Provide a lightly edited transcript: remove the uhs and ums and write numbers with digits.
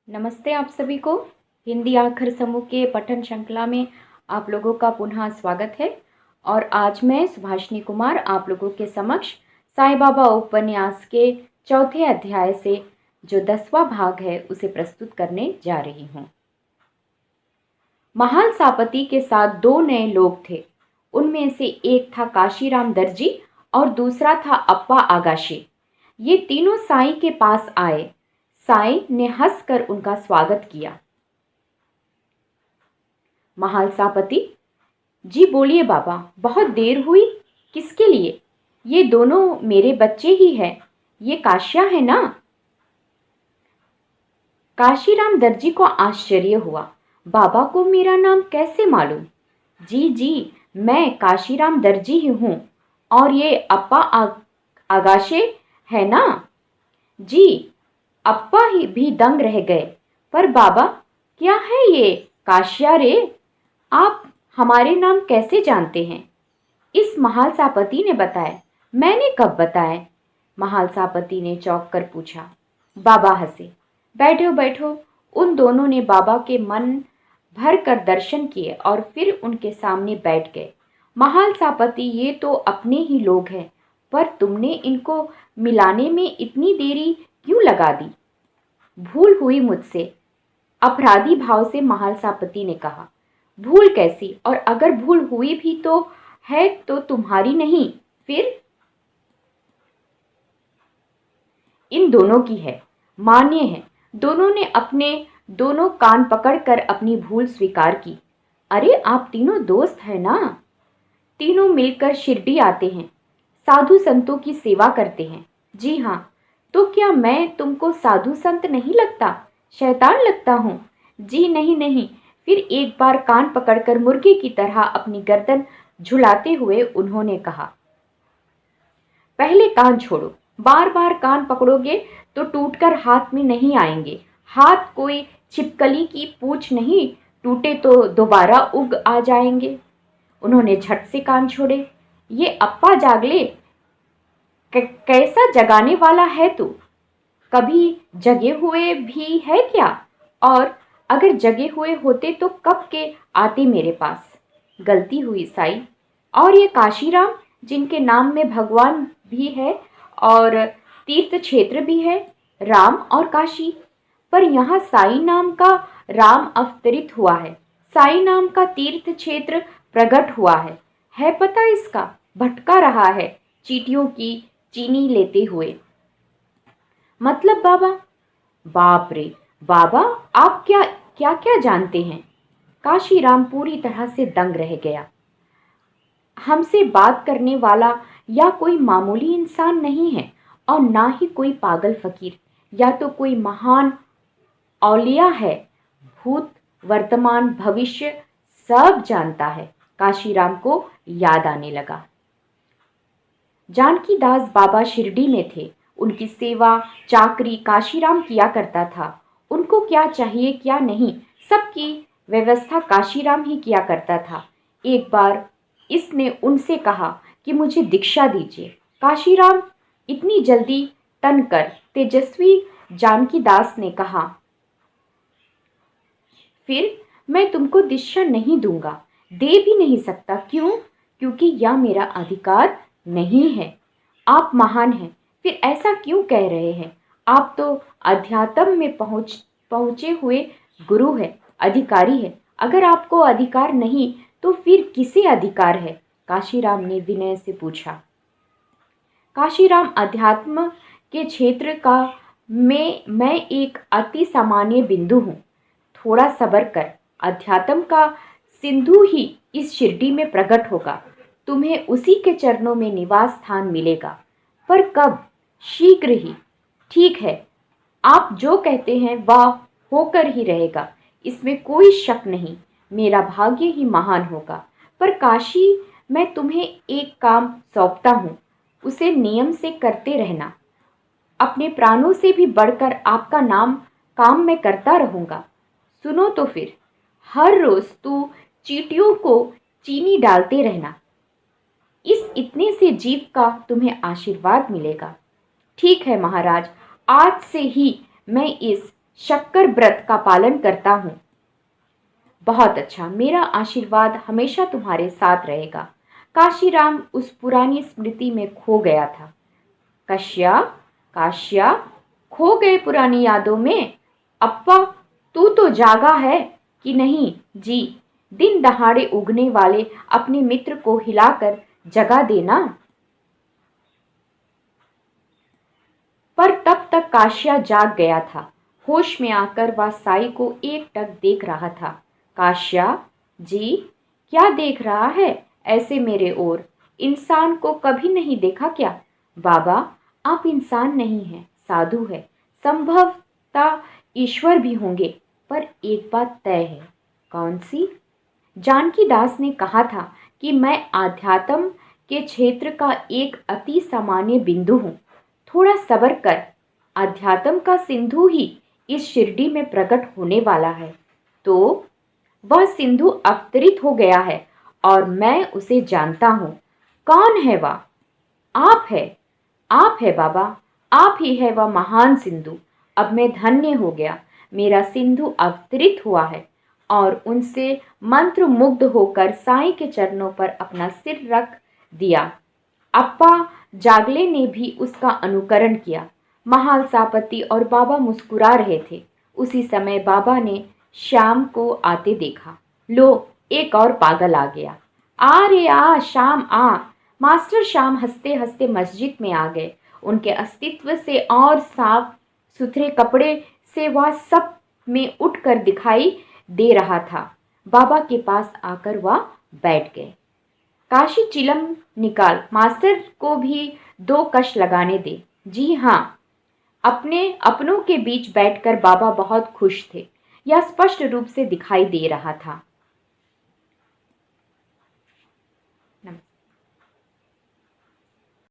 नमस्ते आप सभी को। हिंदी आखर समूह के पठन श्रृंखला में आप लोगों का पुनः स्वागत है। और आज मैं सुभाषिनी कुमार आप लोगों के समक्ष साईं बाबा उपन्यास के चौथे अध्याय से जो 10वां भाग है उसे प्रस्तुत करने जा रही हूँ। महाल सापती के साथ दो नए लोग थे। उनमें से एक था काशीराम दर्जी और दूसरा था अप्पा आगाशे। ये तीनों साईं के पास आए। साईं ने हंसकर उनका स्वागत किया। महाल सापती, जी बोलिए बाबा, बहुत देर हुई, किसके लिए? ये दोनों मेरे बच्चे ही हैं। ये काशिया है ना? काशीराम दर्जी को आश्चर्य हुआ। बाबा को मेरा नाम कैसे मालूम? जी जी, मैं काशीराम ही हूँ। और ये अप्पा आगाशे है ना? जी। अप्पा ही भी दंग रह गए। पर बाबा, क्या है ये काशिया रे? आप हमारे नाम कैसे जानते हैं? इस महाल सापती ने बताया। मैंने कब बताया? महाल सापती ने चौंक कर पूछा। बाबा हंसे। बैठो बैठो। उन दोनों ने बाबा के मन भर कर दर्शन किए और फिर उनके सामने बैठ गए। महाल सापती, ये तो अपने ही लोग हैं, पर तुमने इनको मिलाने में इतनी देरी क्यों लगा दी? भूल हुई मुझसे, अपराधी भाव से महाल सापती ने कहा। भूल कैसी? और अगर भूल हुई भी तो है तो तुम्हारी नहीं, फिर इन दोनों की है, मान्य है। दोनों ने अपने दोनों कान पकड़कर अपनी भूल स्वीकार की। अरे आप तीनों दोस्त हैं ना? तीनों मिलकर शिरडी आते हैं, साधु संतों की सेवा करते हैं। जी हाँ। तो क्या मैं तुमको साधु संत नहीं लगता, शैतान लगता हूँ? जी नहीं नहीं। फिर एक बार कान पकड़कर मुर्गे की तरह अपनी गर्दन झुलाते हुए उन्होंने कहा, पहले कान छोड़ो। बार बार कान पकड़ोगे तो टूटकर हाथ में नहीं आएंगे। हाथ कोई छिपकली की पूंछ नहीं, टूटे तो दोबारा उग आ जाएंगे। उन्होंने झट से कान छोड़े। ये अप्पा जागले, कैसा जगाने वाला है तू? कभी जगे हुए भी है क्या? और अगर जगे हुए होते तो कब के आते मेरे पास? गलती हुई साईं। और ये काशीराम, जिनके नाम में भगवान भी है और तीर्थ क्षेत्र भी है, राम और काशी। पर यहाँ साईं नाम का राम अवतरित हुआ है, साईं नाम का तीर्थ क्षेत्र प्रकट हुआ है पता इसका? भटका रहा है चींटियों की चीनी लेते हुए। मतलब बाबा? बाप रे बाबा, आप क्या क्या क्या जानते हैं? काशीराम पूरी तरह से दंग रह गया। हमसे बात करने वाला या कोई मामूली इंसान नहीं है और ना ही कोई पागल फकीर, या तो कोई महान औलिया है। भूत वर्तमान भविष्य सब जानता है। काशीराम को याद आने लगा। जानकी दास बाबा शिरडी में थे। उनकी सेवा चाकरी काशीराम किया करता था। उनको क्या चाहिए क्या नहीं, सबकी व्यवस्था काशीराम ही किया करता था। एक बार इसने उनसे कहा कि मुझे दीक्षा दीजिए। काशीराम इतनी जल्दी तनकर तेजस्वी जानकी दास ने कहा, फिर मैं तुमको दीक्षा नहीं दूंगा, दे भी नहीं सकता। क्यों? क्योंकि यह मेरा अधिकार नहीं है। आप महान हैं, फिर ऐसा क्यों कह रहे हैं? आप तो अध्यात्म में पहुंचे हुए गुरु है, अधिकारी है। अगर आपको अधिकार नहीं तो फिर किसे अधिकार है? काशीराम ने विनय से पूछा। काशीराम, अध्यात्म के क्षेत्र का मैं एक अति सामान्य बिंदु हूँ। थोड़ा सब्र कर, अध्यात्म का सिंधु ही इस शिरडी में प्रकट होगा। तुम्हें उसी के चरणों में निवास स्थान मिलेगा। पर कब? शीघ्र ही। ठीक है, आप जो कहते हैं वह होकर ही रहेगा, इसमें कोई शक नहीं। मेरा भाग्य ही महान होगा। पर काशी, मैं तुम्हें एक काम सौंपता हूँ, उसे नियम से करते रहना। अपने प्राणों से भी बढ़कर आपका काम मैं करता रहूंगा। सुनो तो फिर, हर रोज तू चींटियों को चीनी डालते रहना। इस इतने से जीव का तुम्हें आशीर्वाद मिलेगा। ठीक है महाराज, आज से ही मैं इस शक्कर व्रत का पालन करता हूँ। बहुत अच्छा, मेरा आशीर्वाद हमेशा तुम्हारे साथ रहेगा। काशीराम उस पुरानी स्मृति में खो गया था। कश्या, काश्या, खो गए पुरानी यादों में। अप्पा, तू तो जागा है कि नहीं? जी, दिन दहाड़े उगने वाले अपने मित्र को हिलाकर जगा देना। पर तब तक काशिया जाग गया था। होश में आकर वह साई को एकटक देख रहा था। काशिया, जी, क्या देख रहा है ऐसे मेरे ओर? इंसान को कभी नहीं देखा क्या? बाबा, आप इंसान नहीं हैं, साधु है, संभवतः ईश्वर भी होंगे। पर एक बात तय है। कौन सी? जानकी दास ने कहा था कि मैं आध्यात्म के क्षेत्र का एक अति सामान्य बिंदु हूँ। थोड़ा सब्र कर, अध्यात्म का सिंधु ही इस शिरडी में प्रकट होने वाला है। तो वह सिंधु अवतरित हो गया है और मैं उसे जानता हूँ। कौन है वह? आप है, आप है बाबा, आप ही है वह महान सिंधु। अब मैं धन्य हो गया, मेरा सिंधु अवतरित हुआ है। और उनसे मंत्र मुग्ध होकर साईं के चरणों पर अपना सिर रख दिया। अप्पा जागले ने भी उसका अनुकरण किया। महालसापति और बाबा मुस्कुरा रहे थे। उसी समय बाबा ने श्याम को आते देखा। लो, एक और पागल आ गया। आ रे आ श्याम आ। मास्टर श्याम हंसते हंसते मस्जिद में आ गए। उनके अस्तित्व से और साफ सुथरे कपड़े से वह सब में उठकर दिखाई दे रहा था। बाबा के पास आकर वह बैठ गए। काशी चिलम निकाल, मास्टर को भी 2 कश लगाने दे। जी हाँ। अपने अपनों के बीच बैठकर बाबा बहुत खुश थे। यह स्पष्ट रूप से दिखाई दे रहा था। नमस्ते।